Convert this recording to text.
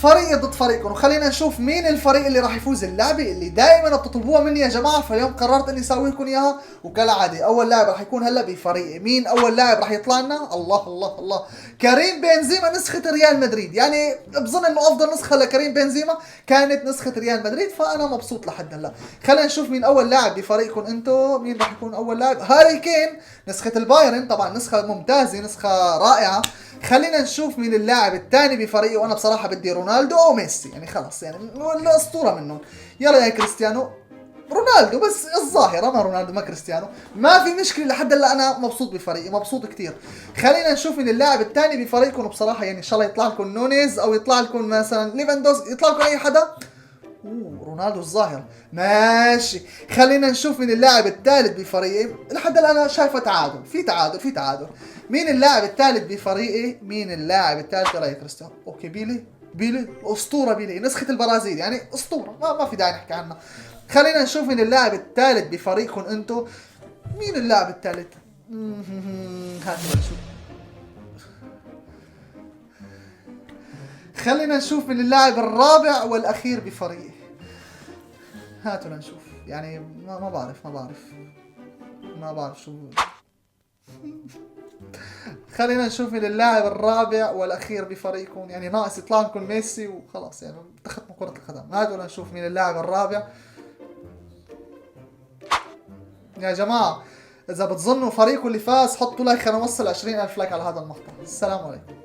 فريقي ضد فريقكم، وخلينا نشوف مين الفريق اللي راح يفوز. اللعبه اللي دائما بتطلبوها مني يا جماعه، فاليوم قررت اني اسوي لكم اياها. وكالعاده اول لاعب راح يكون هلا بفريقي. مين اول لاعب راح يطلع لنا؟ الله الله الله، كريم بنزيما نسخه ريال مدريد. يعني بظن انه افضل نسخه لكريم بنزيما كانت نسخه ريال مدريد، فانا مبسوط لحد هلا. خلينا نشوف مين اول لاعب بفريقكم انتم. مين راح يكون اول لاعب؟ هاري كين نسخه البايرن، طبعا نسخه ممتازه، نسخه رائعه. خلينا نشوف مين اللاعب الثاني بفريقي، وانا بصراحه بدي رونالدو او ميسي، يعني خلص يعني الاسطوره منهم. يلا يا كريستيانو. رونالدو بس الظاهره، ما رونالدو ما كريستيانو. ما في مشكله لحد هلا، انا مبسوط بفريقي، مبسوط كثير. خلينا نشوف مين اللاعب الثاني بفريقكم. وبصراحه يعني ان شاء الله يطلع لكم نونيز، او يطلع لكم مثلا ليفاندوس، يطلع لكم اي حدا. رونالدو الظاهر ماشي. خلينا نشوف مين اللاعب الثالث بفريقي. لحد الان انا شايفه تعادل، في تعادل في تعادل. مين اللاعب الثالث بفريقي؟ مين اللاعب الثالث؟ راي كريستيانو. اوكي بيلي. بيلي اسطوره، بيلي نسخه البرازيل، يعني اسطوره، ما في داعي نحكي عنها. خلينا نشوف مين اللاعب الثالث بفريقكم انتم. مين اللاعب الثالث؟ هاتوا نشوف. خلينا نشوف من اللاعب الرابع والاخير بفريقي. هاتوا لنشوف. يعني ما بعرف شو. خلينا نشوف من اللاعب الرابع والاخير بفريقكم. يعني ناقص يطلع لكم ميسي وخلاص، يعني تختموا كرة القدم. هاتوا لنشوف من اللاعب الرابع. يا جماعة اذا بتظنوا فريقكم اللي فاز، حطوا لايك، خلينا نوصل 20,000 لايك على هذا المقطع. السلام عليكم.